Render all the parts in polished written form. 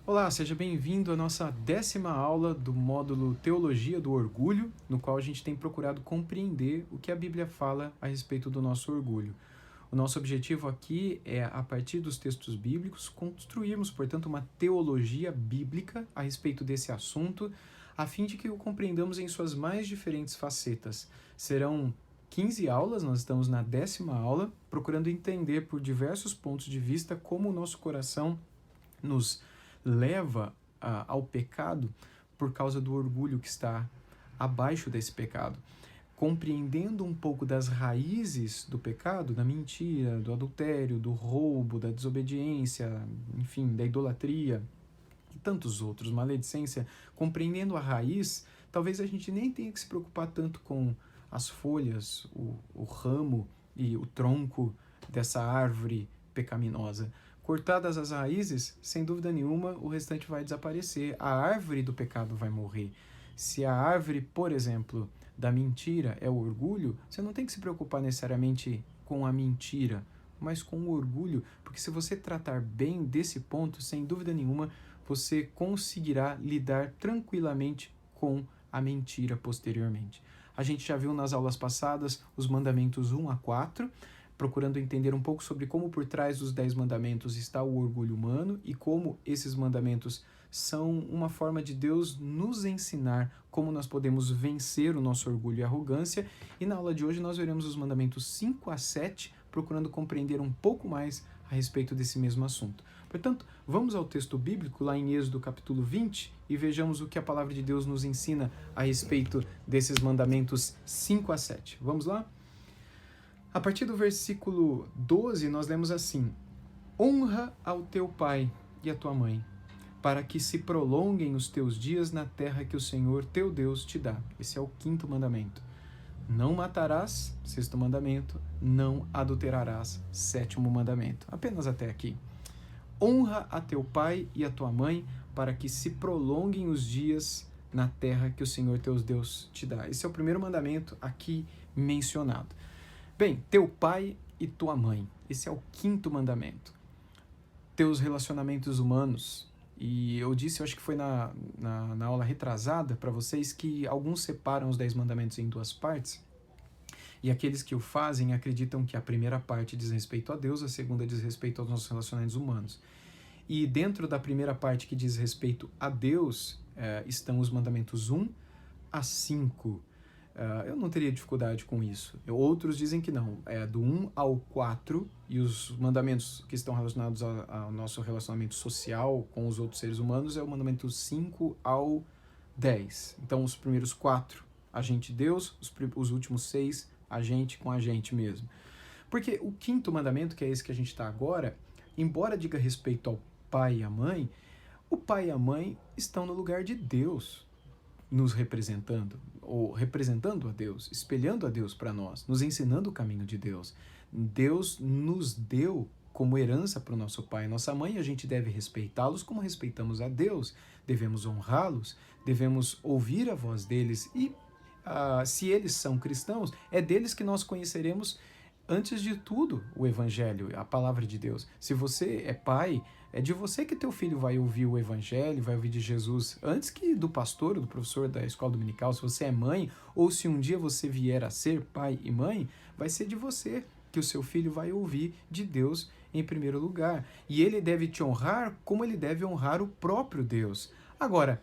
Olá, seja bem-vindo à nossa 10ª aula do módulo Teologia do Orgulho, no qual a gente tem procurado compreender o que a Bíblia fala a respeito do nosso orgulho. O nosso objetivo aqui é, a partir dos textos bíblicos, construirmos, portanto, uma teologia bíblica a respeito desse assunto, a fim de que o compreendamos em suas mais diferentes facetas. Serão 15 aulas, nós estamos na 10ª aula, procurando entender por diversos pontos de vista como o nosso coração nos leva ao pecado por causa do orgulho que está abaixo desse pecado. Compreendendo um pouco das raízes do pecado, da mentira, do adultério, do roubo, da desobediência, enfim, da idolatria e tantos outros, maledicência, compreendendo a raiz, talvez a gente nem tenha que se preocupar tanto com as folhas, o ramo e o tronco dessa árvore pecaminosa. Cortadas as raízes, sem dúvida nenhuma, o restante vai desaparecer. A árvore do pecado vai morrer. Se a árvore, por exemplo, da mentira é o orgulho, você não tem que se preocupar necessariamente com a mentira, mas com o orgulho, porque se você tratar bem desse ponto, sem dúvida nenhuma, você conseguirá lidar tranquilamente com a mentira posteriormente. A gente já viu nas aulas passadas os mandamentos 1 a 4, procurando entender um pouco sobre como por trás dos 10 mandamentos está o orgulho humano e como esses mandamentos são uma forma de Deus nos ensinar como nós podemos vencer o nosso orgulho e arrogância. E na aula de hoje nós veremos os mandamentos 5 a 7, procurando compreender um pouco mais a respeito desse mesmo assunto. Portanto, vamos ao texto bíblico, lá em Êxodo capítulo 20, e vejamos o que a palavra de Deus nos ensina a respeito desses mandamentos 5 a 7. Vamos lá? A partir do versículo 12, nós lemos assim: honra ao teu pai e à tua mãe, para que se prolonguem os teus dias na terra que o Senhor teu Deus te dá. Esse é o 5º mandamento. Não matarás, 6º mandamento. Não adulterarás, 7º mandamento. Apenas até aqui. Honra a teu pai e a tua mãe, para que se prolonguem os dias na terra que o Senhor teu Deus te dá. Esse é o primeiro mandamento aqui mencionado. Bem, teu pai e tua mãe, esse é o 5º mandamento. Teus relacionamentos humanos, e eu disse, eu acho que foi na aula retrasada para vocês, que alguns separam os 10 mandamentos em 2 partes, e aqueles que o fazem acreditam que a primeira parte diz respeito a Deus, a segunda diz respeito aos nossos relacionamentos humanos. E dentro da primeira parte que diz respeito a Deus, estão os mandamentos 1 a 5. Eu não teria dificuldade com isso. Outros dizem que não. É do 1 ao 4, e os mandamentos que estão relacionados ao nosso relacionamento social com os outros seres humanos é o mandamento 5 ao 10. Então, os primeiros 4, a gente e Deus, os últimos 6, a gente com a gente mesmo. Porque o 5º mandamento, que é esse que a gente está agora, embora diga respeito ao pai e à mãe, o pai e a mãe estão no lugar de Deus, nos representando, ou representando a Deus, espelhando a Deus para nós, nos ensinando o caminho de Deus. Deus nos deu como herança para o nosso pai e nossa mãe, e a gente deve respeitá-los como respeitamos a Deus, devemos honrá-los, devemos ouvir a voz deles, e se eles são cristãos, é deles que nós conheceremos antes de tudo o Evangelho, a palavra de Deus. Se você é pai, é de você que teu filho vai ouvir o Evangelho, vai ouvir de Jesus, antes que do pastor ou do professor da escola dominical. Se você é mãe, ou se um dia você vier a ser pai e mãe, vai ser de você que o seu filho vai ouvir de Deus em primeiro lugar. E ele deve te honrar como ele deve honrar o próprio Deus. Agora,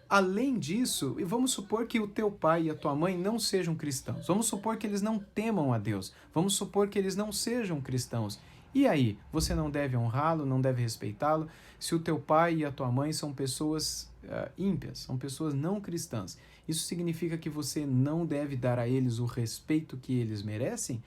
além disso, vamos supor que o teu pai e a tua mãe não sejam cristãos. Vamos supor que eles não temam a Deus. Vamos supor que eles não sejam cristãos. E aí, você não deve honrá-lo, não deve respeitá-lo, se o teu pai e a tua mãe são pessoas ímpias, são pessoas não cristãs. Isso significa que você não deve dar a eles o respeito que eles merecem?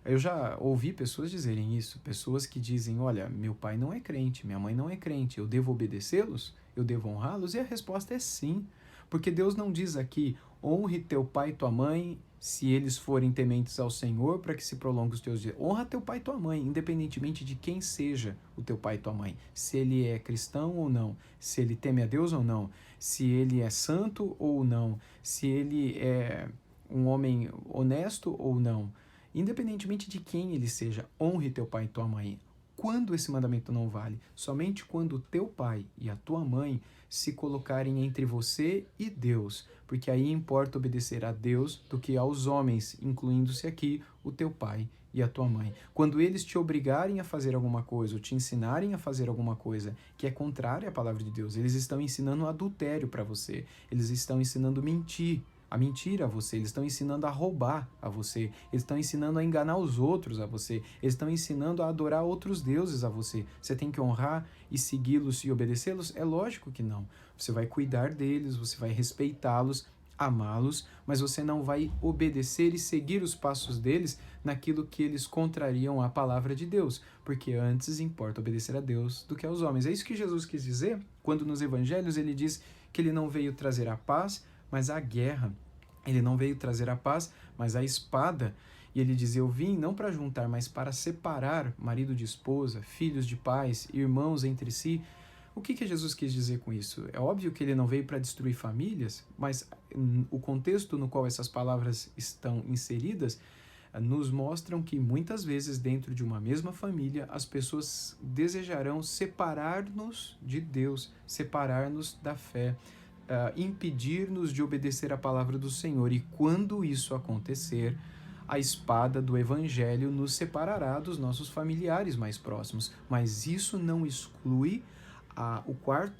Eu já ouvi pessoas dizerem isso, pessoas que dizem, olha, meu pai não é crente, minha mãe não é crente, eu devo obedecê-los? Eu devo honrá-los? E a resposta é sim, porque Deus não diz aqui, honre teu pai e tua mãe se eles forem tementes ao Senhor para que se prolongue os teus dias. Honra teu pai e tua mãe, independentemente de quem seja o teu pai e tua mãe, se ele é cristão ou não, se ele teme a Deus ou não, se ele é santo ou não, se ele é um homem honesto ou não. Independentemente de quem ele seja, honre teu pai e tua mãe. quando esse mandamento não vale? Somente quando o teu pai e a tua mãe se colocarem entre você e Deus, porque aí importa obedecer a Deus do que aos homens, incluindo-se aqui o teu pai e a tua mãe. Quando eles te obrigarem a fazer alguma coisa, ou te ensinarem a fazer alguma coisa que é contrária à palavra de Deus, eles estão ensinando adultério para você, eles estão ensinando a mentir a você, eles estão ensinando a roubar a você, eles estão ensinando a enganar os outros a você, eles estão ensinando a adorar outros deuses a você. Você tem que honrar e segui-los e obedecê-los? É lógico que não. Você vai cuidar deles, você vai respeitá-los, amá-los, mas você não vai obedecer e seguir os passos deles naquilo que eles contrariam a palavra de Deus, porque antes importa obedecer a Deus do que aos homens. É isso que Jesus quis dizer quando nos evangelhos ele diz que ele não veio trazer a paz, mas a guerra. Ele não veio trazer a paz, mas a espada. E ele diz, eu vim não para juntar, mas para separar marido de esposa, filhos de pais, irmãos entre si. O que Jesus quis dizer com isso? É óbvio que ele não veio para destruir famílias, mas o contexto no qual essas palavras estão inseridas nos mostram que muitas vezes dentro de uma mesma família as pessoas desejarão separar-nos de Deus, separar-nos da fé, impedir-nos de obedecer a palavra do Senhor. E quando isso acontecer, a espada do Evangelho nos separará dos nossos familiares mais próximos. Mas isso não exclui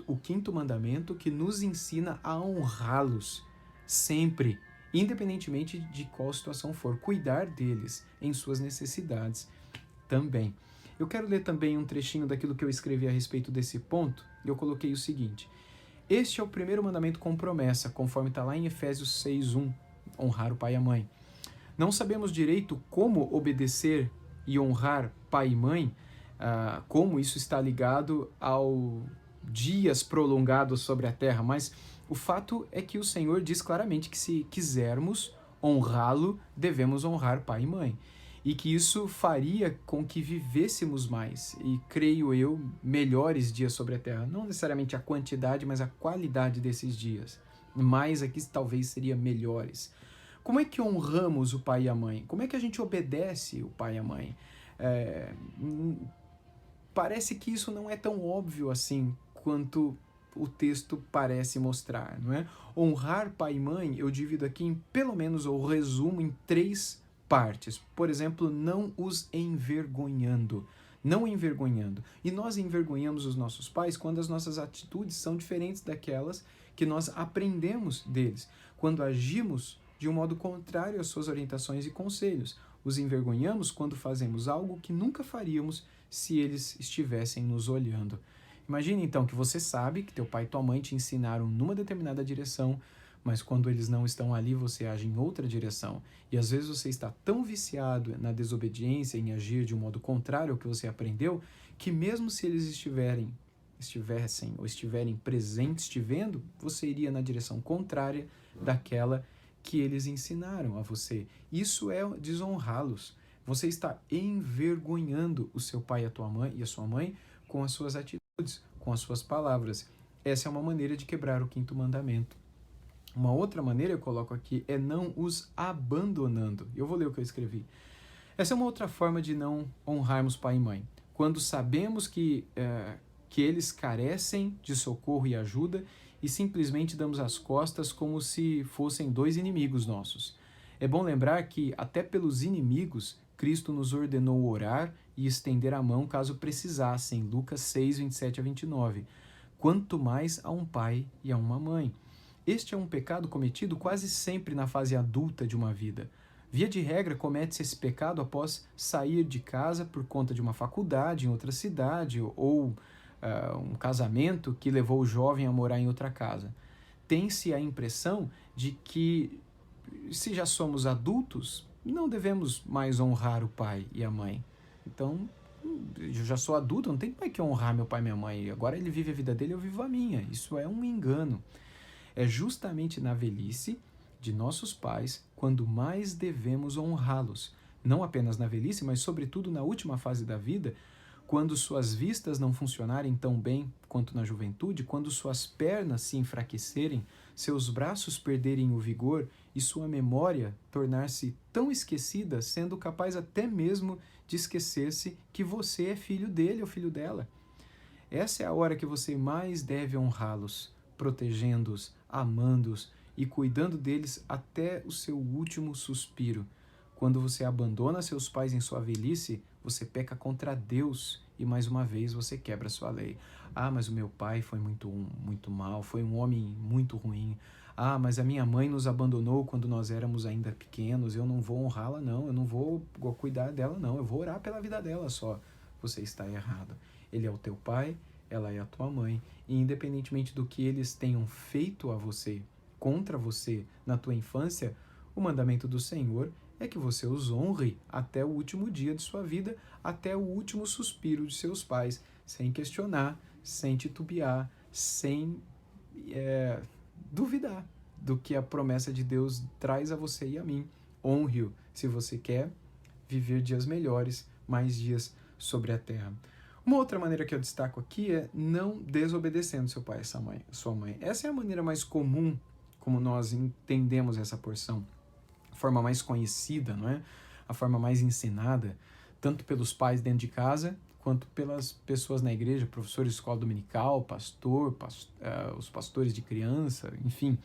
o quinto mandamento, que nos ensina a honrá-los sempre, independentemente de qual situação for, cuidar deles em suas necessidades também. Eu quero ler também um trechinho daquilo que eu escrevi a respeito desse ponto, e eu coloquei o seguinte: este é o primeiro mandamento com promessa, conforme está lá em Efésios 6:1, honrar o pai e a mãe. Não sabemos direito como obedecer e honrar pai e mãe, como isso está ligado ao dias prolongados sobre a terra, mas o fato é que o Senhor diz claramente que se quisermos honrá-lo, devemos honrar pai e mãe. E que isso faria com que vivêssemos mais, e creio eu, melhores dias sobre a terra. Não necessariamente a quantidade, mas a qualidade desses dias. Mais aqui talvez seria melhores. Como é que honramos o pai e a mãe? Como é que a gente obedece o pai e a mãe? Parece que isso não é tão óbvio assim quanto o texto parece mostrar, não é? Honrar pai e mãe, eu divido aqui em pelo menos, ou resumo em 3 partes. Por exemplo, não os envergonhando. Não envergonhando. E nós envergonhamos os nossos pais quando as nossas atitudes são diferentes daquelas que nós aprendemos deles. Quando agimos de um modo contrário às suas orientações e conselhos. Os envergonhamos quando fazemos algo que nunca faríamos se eles estivessem nos olhando. Imagine então que você sabe que teu pai e tua mãe te ensinaram numa determinada direção, mas quando eles não estão ali, você age em outra direção. E às vezes você está tão viciado na desobediência, em agir de um modo contrário ao que você aprendeu, que mesmo se eles estiverem presentes te vendo, você iria na direção contrária daquela que eles ensinaram a você. Isso é desonrá-los. Você está envergonhando o seu pai e a tua mãe e a sua mãe com as suas atitudes, com as suas palavras. Essa é uma maneira de quebrar o quinto mandamento. Uma outra maneira, eu coloco aqui, é não os abandonando. Eu vou ler o que eu escrevi. Essa é uma outra forma de não honrarmos pai e mãe. Quando sabemos que eles carecem de socorro e ajuda e simplesmente damos as costas como se fossem 2 inimigos nossos. É bom lembrar que, até pelos inimigos, Cristo nos ordenou orar e estender a mão caso precisassem, Lucas 6, 27 a 29. Quanto mais a um pai e a uma mãe. Este é um pecado cometido quase sempre na fase adulta de uma vida. Via de regra, comete-se esse pecado após sair de casa por conta de uma faculdade em outra cidade ou um casamento que levou o jovem a morar em outra casa. Tem-se a impressão de que, se já somos adultos, não devemos mais honrar o pai e a mãe. Então, eu já sou adulto, não tem mais que honrar meu pai e minha mãe. Agora ele vive a vida dele, eu vivo a minha. Isso é um engano. É justamente na velhice de nossos pais quando mais devemos honrá-los. Não apenas na velhice, mas sobretudo na última fase da vida, quando suas vistas não funcionarem tão bem quanto na juventude, quando suas pernas se enfraquecerem, seus braços perderem o vigor e sua memória tornar-se tão esquecida, sendo capaz até mesmo de esquecer-se que você é filho dele ou filho dela. Essa é a hora que você mais deve honrá-los, protegendo-os, amando-os e cuidando deles até o seu último suspiro. Quando você abandona seus pais em sua velhice, você peca contra Deus e mais uma vez você quebra sua lei. Ah, mas o meu pai foi muito mal, foi um homem muito ruim. Ah, mas a minha mãe nos abandonou quando nós éramos ainda pequenos, eu não vou honrá-la não, eu não vou cuidar dela não, eu vou orar pela vida dela só. Você está errado. Ele é o teu pai, ela é a tua mãe, e independentemente do que eles tenham feito a você, contra você na tua infância, o mandamento do Senhor é que você os honre até o último dia de sua vida, até o último suspiro de seus pais, sem questionar, sem titubear, sem duvidar do que a promessa de Deus traz a você e a mim. Honre-o se você quer viver dias melhores, mais dias sobre a terra. Uma outra maneira que eu destaco aqui é não desobedecendo seu pai e sua mãe. Essa é a maneira mais comum, como nós entendemos essa porção, a forma mais conhecida, não é? A forma mais ensinada, tanto pelos pais dentro de casa, quanto pelas pessoas na igreja, professores de escola dominical, os pastores de criança, enfim.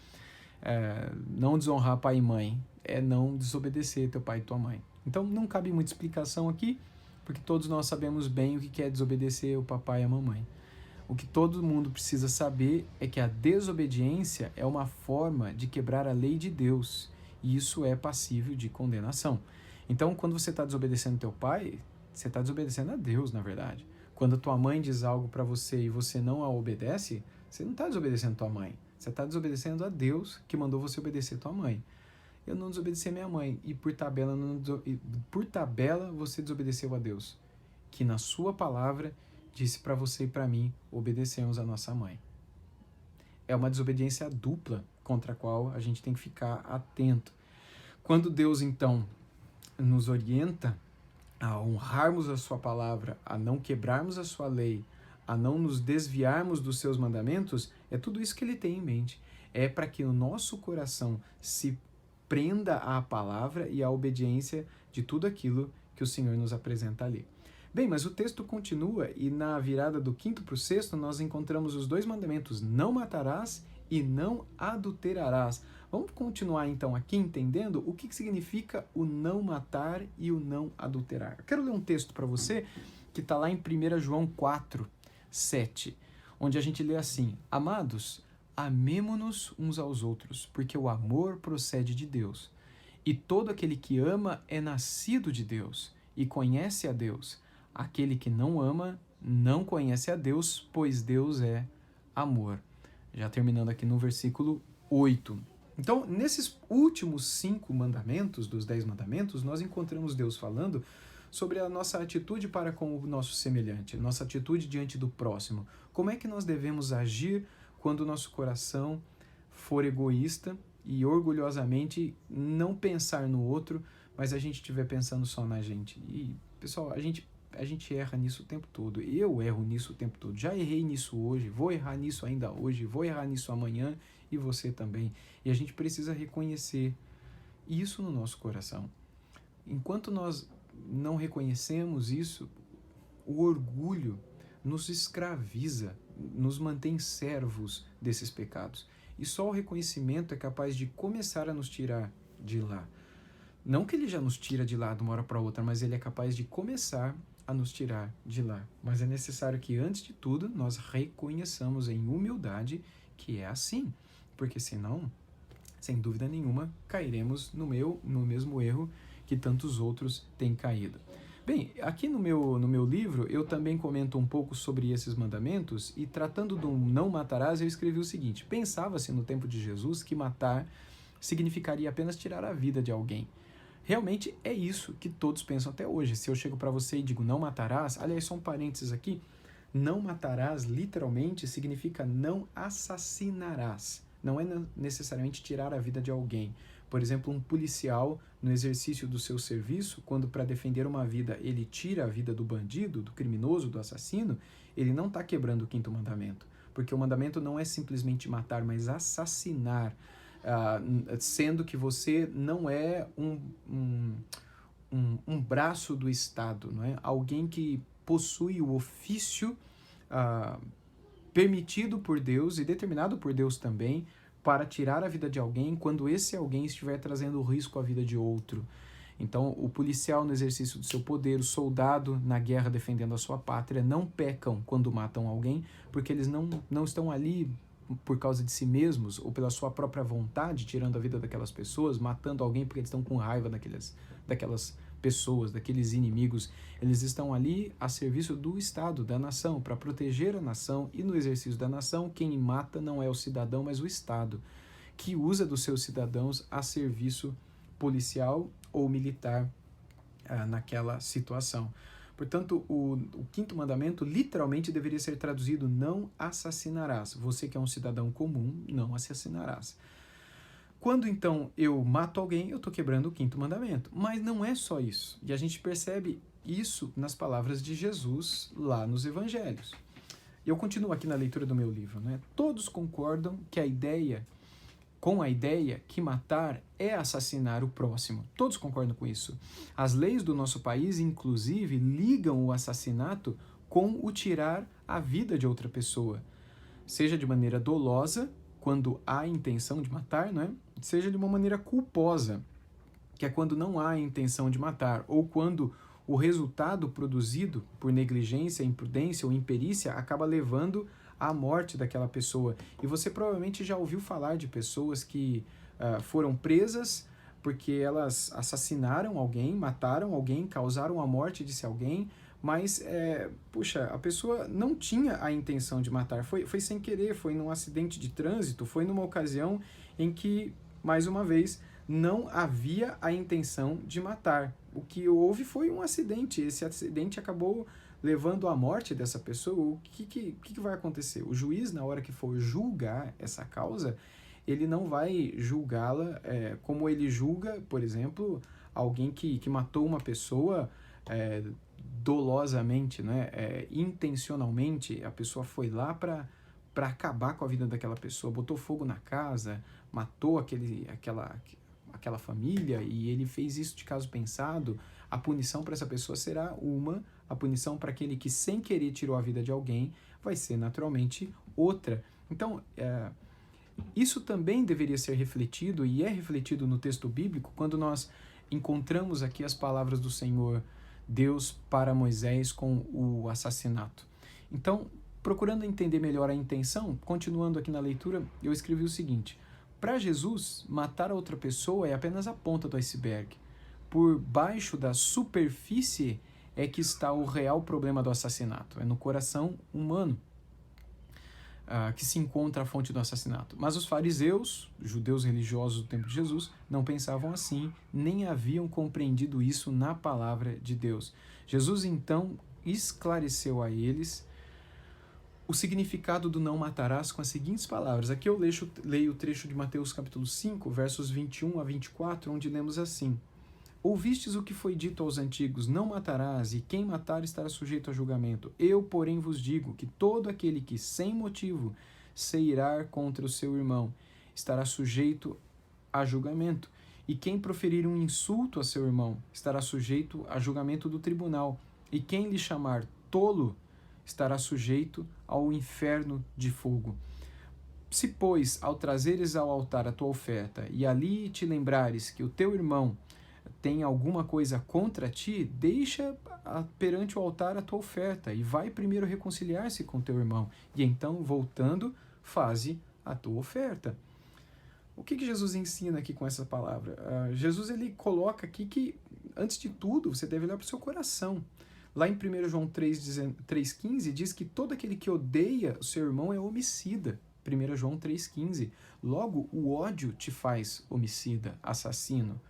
Não desonrar pai e mãe é não desobedecer teu pai e tua mãe. Então não cabe muita explicação aqui, porque todos nós sabemos bem o que é desobedecer o papai e a mamãe. O que todo mundo precisa saber é que a desobediência é uma forma de quebrar a lei de Deus, e isso é passível de condenação. Então, quando você está desobedecendo teu pai, você está desobedecendo a Deus, na verdade. Quando tua mãe diz algo para você e você não a obedece, você não está desobedecendo tua mãe, você está desobedecendo a Deus que mandou você obedecer tua mãe. Eu não desobedeci a minha mãe e por tabela você desobedeceu a Deus, que na sua palavra disse para você e para mim obedecermos a nossa mãe. É uma desobediência dupla contra a qual a gente tem que ficar atento. Quando Deus então nos orienta a honrarmos a sua palavra, a não quebrarmos a sua lei, a não nos desviarmos dos seus mandamentos, é tudo isso que ele tem em mente. É para que o nosso coração se prenda à palavra e à obediência de tudo aquilo que o Senhor nos apresenta ali. Bem, mas o texto continua e na virada do 5º para o 6º nós encontramos os 2 mandamentos, não matarás e não adulterarás. Vamos continuar então aqui entendendo o que significa o não matar e o não adulterar. Eu quero ler um texto para você que está lá em 1 João 4, 7, onde a gente lê assim: Amados, amemo-nos uns aos outros, porque o amor procede de Deus. E todo aquele que ama é nascido de Deus e conhece a Deus. Aquele que não ama não conhece a Deus, pois Deus é amor. Já terminando aqui no versículo 8. Então, nesses últimos 5 mandamentos, dos 10 mandamentos, nós encontramos Deus falando sobre a nossa atitude para com o nosso semelhante, nossa atitude diante do próximo. Como é que nós devemos agir quando o nosso coração for egoísta e orgulhosamente não pensar no outro, mas a gente estiver pensando só na gente. E, pessoal, a gente erra nisso o tempo todo. Eu erro nisso o tempo todo. Já errei nisso hoje, vou errar nisso ainda hoje, vou errar nisso amanhã e você também. E a gente precisa reconhecer isso no nosso coração. Enquanto nós não reconhecemos isso, o orgulho nos escraviza, nos mantém servos desses pecados. E só o reconhecimento é capaz de começar a nos tirar de lá. Não que ele já nos tira de lá de uma hora para outra, mas ele é capaz de começar a nos tirar de lá. Mas é necessário que, antes de tudo, nós reconheçamos em humildade que é assim. Porque senão, sem dúvida nenhuma, cairemos no mesmo erro que tantos outros têm caído. Bem, aqui no meu livro, eu também comento um pouco sobre esses mandamentos e tratando do não matarás, eu escrevi o seguinte: pensava-se no tempo de Jesus que matar significaria apenas tirar a vida de alguém. Realmente é isso que todos pensam até hoje. Se eu chego para você e digo não matarás, aliás, só um parênteses aqui, não matarás literalmente significa não assassinarás. Não é necessariamente tirar a vida de alguém. Por exemplo, um policial, no exercício do seu serviço, quando para defender uma vida ele tira a vida do bandido, do criminoso, do assassino, ele não está quebrando o 5º mandamento. porque o mandamento não é simplesmente matar, mas assassinar, sendo que você não é um braço do Estado, não é? Alguém que possui o ofício permitido por Deus e determinado por Deus também para tirar a vida de alguém quando esse alguém estiver trazendo risco à vida de outro. Então, o policial no exercício do seu poder, o soldado na guerra defendendo a sua pátria, não pecam quando matam alguém, porque eles não estão ali por causa de si mesmos ou pela sua própria vontade, tirando a vida daquelas pessoas, matando alguém porque eles estão com raiva daquelas pessoas, daqueles inimigos. Eles estão ali a serviço do Estado, da nação, para proteger a nação, e no exercício da nação, quem mata não é o cidadão, mas o Estado, que usa dos seus cidadãos a serviço policial ou militar naquela situação. Portanto, o quinto mandamento literalmente deveria ser traduzido: não assassinarás. Você que é um cidadão comum, não assassinarás. Quando então eu mato alguém, eu estou quebrando o quinto mandamento. Mas não é só isso. E a gente percebe isso nas palavras de Jesus lá nos evangelhos. Eu continuo aqui na leitura do meu livro, né? Todos concordam que com a ideia que matar é assassinar o próximo. Todos concordam com isso. As leis do nosso país, inclusive, ligam o assassinato com o tirar a vida de outra pessoa. Seja de maneira dolosa, quando há intenção de matar, não é? Seja de uma maneira culposa, que é quando não há intenção de matar, ou quando o resultado produzido por negligência, imprudência ou imperícia acaba levando à morte daquela pessoa. E você provavelmente já ouviu falar de pessoas que foram presas porque elas assassinaram alguém, mataram alguém, causaram a morte de alguém, mas, a pessoa não tinha a intenção de matar, foi sem querer, foi num acidente de trânsito, foi numa ocasião em que, mais uma vez, não havia a intenção de matar. O que houve foi um acidente, esse acidente acabou levando à morte dessa pessoa. O que vai acontecer? O juiz, na hora que for julgar essa causa, ele não vai julgá-la como ele julga, por exemplo, alguém que matou uma pessoa dolosamente, né? Intencionalmente. A pessoa foi lá para acabar com a vida daquela pessoa, botou fogo na casa, matou aquela família, e ele fez isso de caso pensado. A punição para essa pessoa será a punição para aquele que sem querer tirou a vida de alguém vai ser naturalmente outra. Então, isso também deveria ser refletido, e é refletido no texto bíblico, quando nós encontramos aqui as palavras do Senhor Deus para Moisés com o assassinato. Então, procurando entender melhor a intenção, continuando aqui na leitura, eu escrevi o seguinte: para Jesus, matar a outra pessoa é apenas a ponta do iceberg. Por baixo da superfície é que está o real problema do assassinato. É no coração humano que se encontra a fonte do assassinato. Mas os fariseus, judeus religiosos do tempo de Jesus, não pensavam assim, nem haviam compreendido isso na palavra de Deus. Jesus, então, esclareceu a eles o significado do não matarás com as seguintes palavras. Aqui eu leio o trecho de Mateus capítulo 5, versos 21 a 24, onde lemos assim: ouvistes o que foi dito aos antigos, não matarás, e quem matar estará sujeito a julgamento. Eu, porém, vos digo que todo aquele que, sem motivo, se irar contra o seu irmão, estará sujeito a julgamento. E quem proferir um insulto a seu irmão, estará sujeito a julgamento do tribunal. E quem lhe chamar tolo, estará sujeito ao inferno de fogo. Se, pois, ao trazeres ao altar a tua oferta, e ali te lembrares que o teu irmão tem alguma coisa contra ti, deixa perante o altar a tua oferta e vai primeiro reconciliar-se com teu irmão, e então, voltando, faze a tua oferta. O que Jesus ensina aqui com essa palavra? Jesus ele coloca aqui que, antes de tudo, você deve olhar para o seu coração. Lá em 1 João 3,15 diz que todo aquele que odeia o seu irmão é homicida. 1 João 3,15. Logo, o ódio te faz homicida, assassino.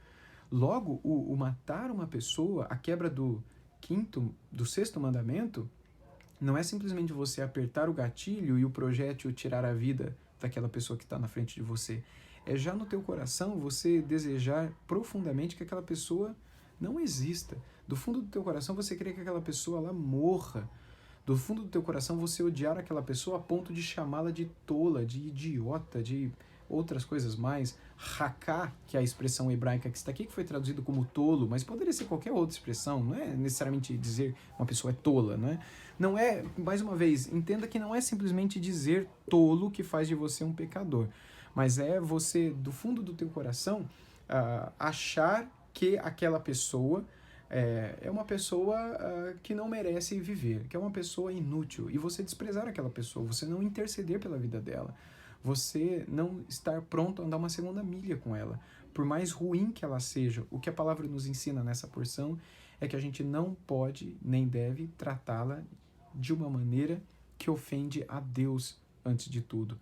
Logo, o matar uma pessoa, a quebra do sexto mandamento, não é simplesmente você apertar o gatilho e o projétil tirar a vida daquela pessoa que está na frente de você. É já no teu coração você desejar profundamente que aquela pessoa não exista. Do fundo do teu coração você quer que aquela pessoa lá morra. Do fundo do teu coração você odiar aquela pessoa a ponto de chamá-la de tola, de idiota, de outras coisas mais. Raká, que é a expressão hebraica que está aqui, que foi traduzido como tolo, mas poderia ser qualquer outra expressão, não é necessariamente dizer uma pessoa é tola, não é? Não é, mais uma vez, entenda que não é simplesmente dizer tolo que faz de você um pecador, mas é você, do fundo do teu coração, achar que aquela pessoa é uma pessoa que não merece viver, que é uma pessoa inútil, e você desprezar aquela pessoa, você não interceder pela vida dela, você não estar pronto a andar uma segunda milha com ela. Por mais ruim que ela seja, o que a palavra nos ensina nessa porção é que a gente não pode nem deve tratá-la de uma maneira que ofende a Deus antes de tudo.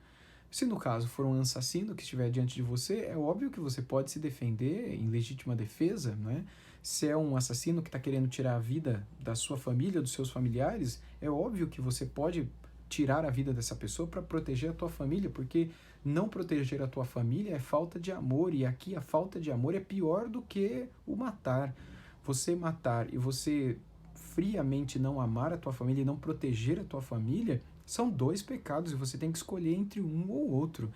Se no caso for um assassino que estiver diante de você, é óbvio que você pode se defender em legítima defesa, não é? Se é um assassino que está querendo tirar a vida da sua família, dos seus familiares, é óbvio que você pode tirar a vida dessa pessoa para proteger a tua família, porque não proteger a tua família é falta de amor, e aqui a falta de amor é pior do que o matar. Você matar e você friamente não amar a tua família e não proteger a tua família são dois pecados e você tem que escolher entre um ou outro.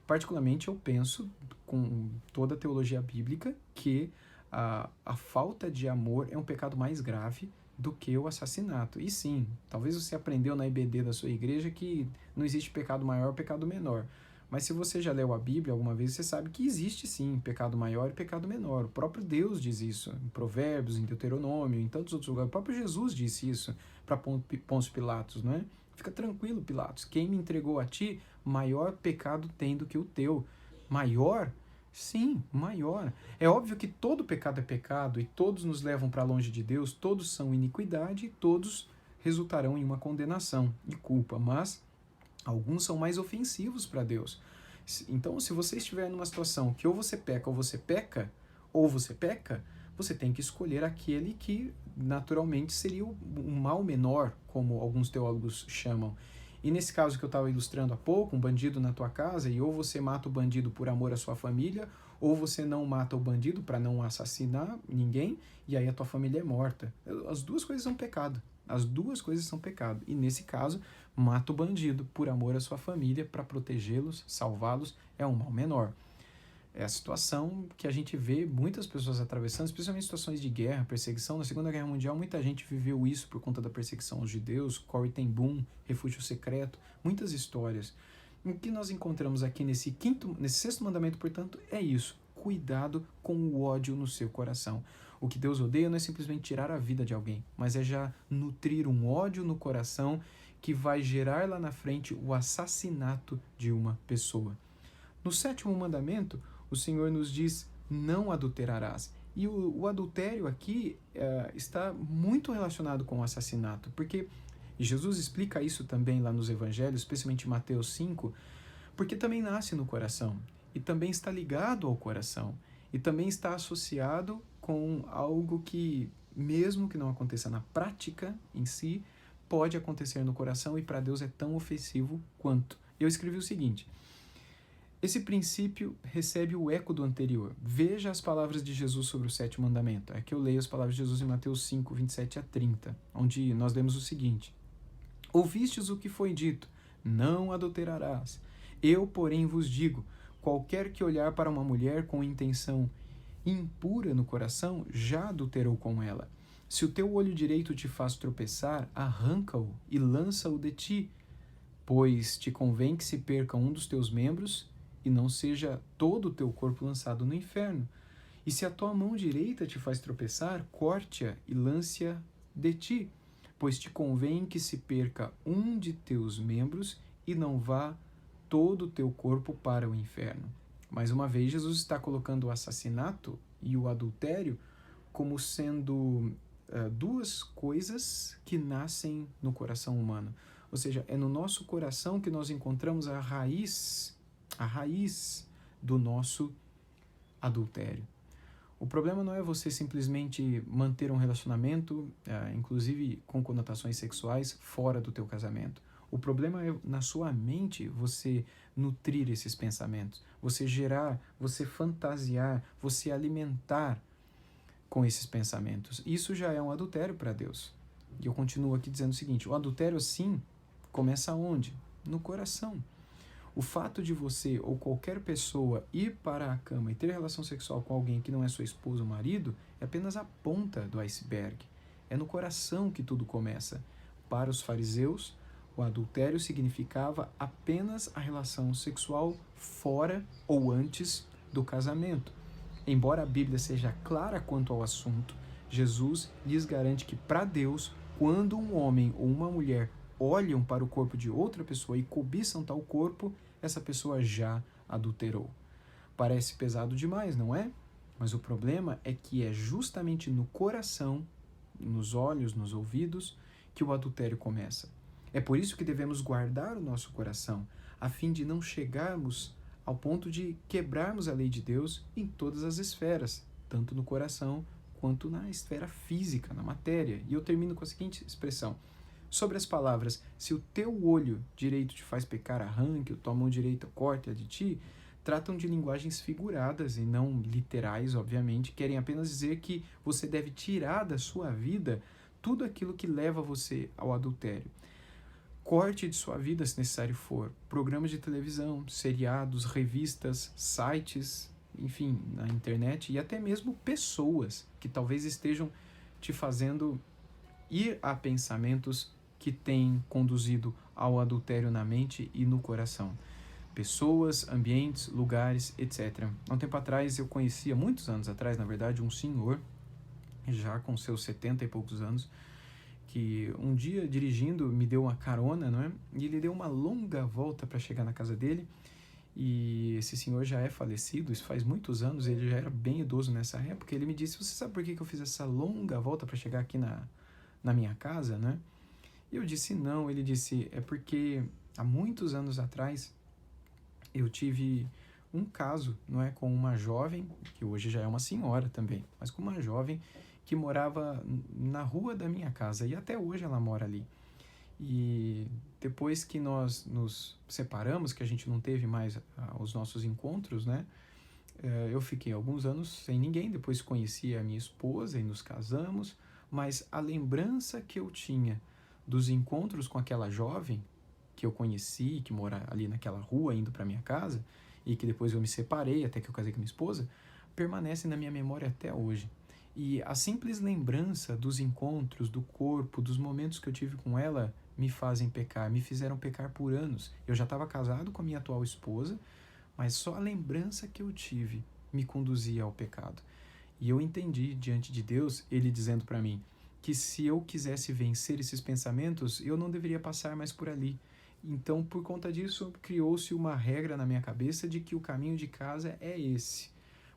Particularmente eu penso, com toda a teologia bíblica, que a falta de amor é um pecado mais grave do que o assassinato. E sim, talvez você aprendeu na IBD da sua igreja que não existe pecado maior ou pecado menor. Mas se você já leu a Bíblia alguma vez, você sabe que existe sim pecado maior e pecado menor. O próprio Deus diz isso, em Provérbios, em Deuteronômio, em tantos outros lugares. O próprio Jesus disse isso para Pôncio Pilatos, não é? Fica tranquilo, Pilatos. Quem me entregou a ti, maior pecado tem do que o teu. Maior? Sim, maior. É óbvio que todo pecado é pecado e todos nos levam para longe de Deus, todos são iniquidade e todos resultarão em uma condenação e culpa, mas alguns são mais ofensivos para Deus. Então, se você estiver numa situação que ou você peca, você tem que escolher aquele que naturalmente seria um mal menor, como alguns teólogos chamam. E nesse caso que eu estava ilustrando há pouco, um bandido na tua casa, e ou você mata o bandido por amor à sua família, ou você não mata o bandido para não assassinar ninguém, e aí a tua família é morta. As duas coisas são pecado. As duas coisas são pecado. E nesse caso, mata o bandido por amor à sua família, para protegê-los, salvá-los, é um mal menor. É a situação que a gente vê muitas pessoas atravessando, especialmente em situações de guerra, perseguição. Na Segunda Guerra Mundial, muita gente viveu isso por conta da perseguição aos judeus, Corrie ten Boom, Refúgio Secreto, muitas histórias. O que nós encontramos aqui nesse sexto mandamento, portanto, é isso: cuidado com o ódio no seu coração. O que Deus odeia não é simplesmente tirar a vida de alguém, mas é já nutrir um ódio no coração que vai gerar lá na frente o assassinato de uma pessoa. No sétimo mandamento, o Senhor nos diz: não adulterarás. E o adultério aqui está muito relacionado com o assassinato, porque Jesus explica isso também lá nos evangelhos, especialmente em Mateus 5, porque também nasce no coração, e também está ligado ao coração, e também está associado com algo que, mesmo que não aconteça na prática em si, pode acontecer no coração, e para Deus é tão ofensivo quanto. Eu escrevi o seguinte: esse princípio recebe o eco do anterior. Veja as palavras de Jesus sobre o sétimo mandamento. É que eu leio as palavras de Jesus em Mateus 5, 27 a 30, onde nós lemos o seguinte: ouvistes o que foi dito, não adulterarás. Eu, porém, vos digo, qualquer que olhar para uma mulher com intenção impura no coração, já adulterou com ela. Se o teu olho direito te faz tropeçar, arranca-o e lança-o de ti, pois te convém que se perca um dos teus membros e não seja todo o teu corpo lançado no inferno. E se a tua mão direita te faz tropeçar, corte-a e lance-a de ti, pois te convém que se perca um de teus membros e não vá todo o teu corpo para o inferno. Mais uma vez, Jesus está colocando o assassinato e o adultério como sendo duas coisas que nascem no coração humano. Ou seja, é no nosso coração que nós encontramos a raiz do nosso adultério. O problema não é você simplesmente manter um relacionamento, inclusive com conotações sexuais, fora do teu casamento. O problema é na sua mente você nutrir esses pensamentos, você gerar, você fantasiar, você alimentar com esses pensamentos. Isso já é um adultério para Deus. E eu continuo aqui dizendo o seguinte: o adultério, sim, começa onde? No coração. O fato de você ou qualquer pessoa ir para a cama e ter relação sexual com alguém que não é sua esposa ou marido é apenas a ponta do iceberg. É no coração que tudo começa. Para os fariseus, o adultério significava apenas a relação sexual fora ou antes do casamento. Embora a Bíblia seja clara quanto ao assunto, Jesus lhes garante que, para Deus, quando um homem ou uma mulher olham para o corpo de outra pessoa e cobiçam tal corpo, essa pessoa já adulterou. Parece pesado demais, não é? Mas o problema é que é justamente no coração, nos olhos, nos ouvidos, que o adultério começa. É por isso que devemos guardar o nosso coração, a fim de não chegarmos ao ponto de quebrarmos a lei de Deus em todas as esferas, tanto no coração quanto na esfera física, na matéria. E eu termino com a seguinte expressão: sobre as palavras, se o teu olho direito te faz pecar, arranque, o tua mão direita corte-a de ti, tratam de linguagens figuradas e não literais, obviamente, querem apenas dizer que você deve tirar da sua vida tudo aquilo que leva você ao adultério. Corte de sua vida, se necessário for, programas de televisão, seriados, revistas, sites, enfim, na internet, e até mesmo pessoas que talvez estejam te fazendo ir a pensamentos que têm conduzido ao adultério na mente e no coração. Pessoas, ambientes, lugares, etc. Há um tempo atrás eu conhecia, muitos anos atrás, na verdade, um senhor, já com seus 70 e poucos anos, que um dia dirigindo me deu uma carona, não é? E ele deu uma longa volta para chegar na casa dele. E esse senhor já é falecido, isso faz muitos anos, ele já era bem idoso nessa época. Ele me disse: você sabe por que eu fiz essa longa volta para chegar aqui na minha casa, né? E eu disse: não. Ele disse: é porque há muitos anos atrás eu tive um caso, não é, com uma jovem, que hoje já é uma senhora também, mas com uma jovem que morava na rua da minha casa, e até hoje ela mora ali. E depois que nós nos separamos, que a gente não teve mais os nossos encontros, né, eu fiquei alguns anos sem ninguém. Depois conheci a minha esposa e nos casamos, mas a lembrança que eu tinha dos encontros com aquela jovem que eu conheci, que mora ali naquela rua, indo para minha casa, e que depois eu me separei até que eu casei com minha esposa, permanece na minha memória até hoje. E a simples lembrança dos encontros, do corpo, dos momentos que eu tive com ela, me fazem pecar, me fizeram pecar por anos. Eu já estava casado com a minha atual esposa, mas só a lembrança que eu tive me conduzia ao pecado. E eu entendi diante de Deus, ele dizendo para mim que se eu quisesse vencer esses pensamentos, eu não deveria passar mais por ali. Então, por conta disso, criou-se uma regra na minha cabeça de que o caminho de casa é esse.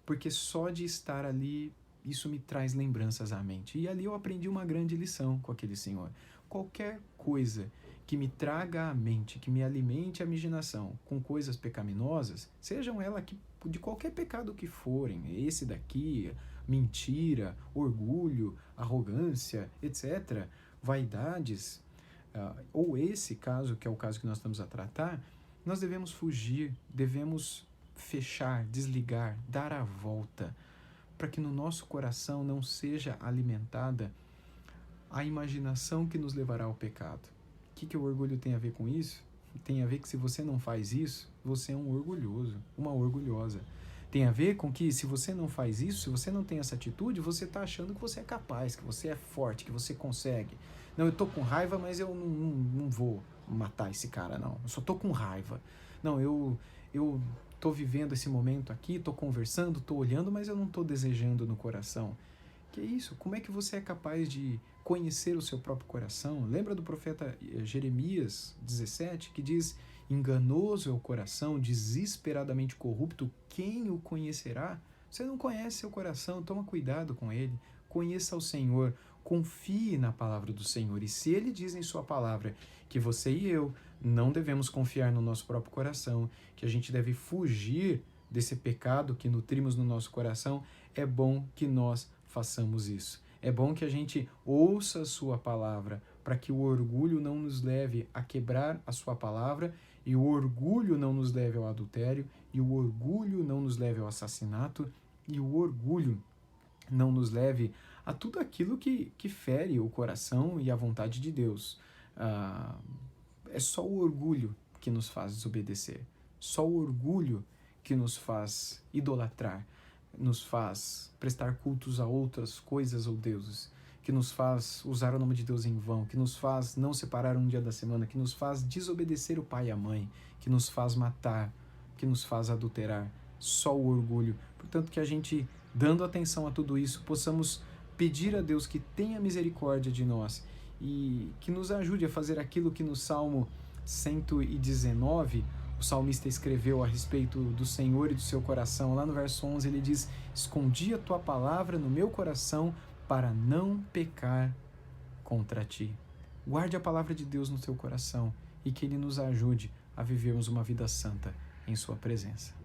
Porque só de estar ali, isso me traz lembranças à mente. E ali eu aprendi uma grande lição com aquele senhor. Qualquer coisa que me traga à mente, que me alimente a imaginação com coisas pecaminosas, sejam elas de qualquer pecado que forem, esse daqui, mentira, orgulho, arrogância, etc., vaidades, ou esse caso, que é o caso que nós estamos a tratar, nós devemos fugir, devemos fechar, desligar, dar a volta, para que no nosso coração não seja alimentada a imaginação que nos levará ao pecado. O que o orgulho tem a ver com isso? Tem a ver que se você não faz isso, você é um orgulhoso, uma orgulhosa. Tem a ver com que se você não faz isso, se você não tem essa atitude, você está achando que você é capaz, que você é forte, que você consegue. Não, eu estou com raiva, mas eu não vou matar esse cara, não. Eu só estou com raiva. Não, eu estou vivendo esse momento aqui, estou conversando, estou olhando, mas eu não estou desejando no coração. Que isso? Como é que você é capaz de conhecer o seu próprio coração? Lembra do profeta Jeremias 17, que diz: enganoso é o coração, desesperadamente corrupto, quem o conhecerá? Você não conhece seu coração, toma cuidado com ele, conheça o Senhor, confie na palavra do Senhor. E se ele diz em sua palavra que você e eu não devemos confiar no nosso próprio coração, que a gente deve fugir desse pecado que nutrimos no nosso coração, é bom que nós façamos isso. É bom que a gente ouça a sua palavra, para que o orgulho não nos leve a quebrar a sua palavra, e o orgulho não nos leve ao adultério, e o orgulho não nos leve ao assassinato, e o orgulho não nos leve a tudo aquilo que fere o coração e a vontade de Deus. É só o orgulho que nos faz desobedecer, só o orgulho que nos faz idolatrar, nos faz prestar cultos a outras coisas ou deuses, que nos faz usar o nome de Deus em vão, que nos faz não separar um dia da semana, que nos faz desobedecer o pai e a mãe, que nos faz matar, que nos faz adulterar. Só o orgulho. Portanto, que a gente, dando atenção a tudo isso, possamos pedir a Deus que tenha misericórdia de nós e que nos ajude a fazer aquilo que no Salmo 119 o salmista escreveu a respeito do Senhor e do seu coração. Lá no verso 11 ele diz: escondi a tua palavra no meu coração para não pecar contra ti. Guarde a palavra de Deus no teu coração e que ele nos ajude a vivermos uma vida santa em sua presença.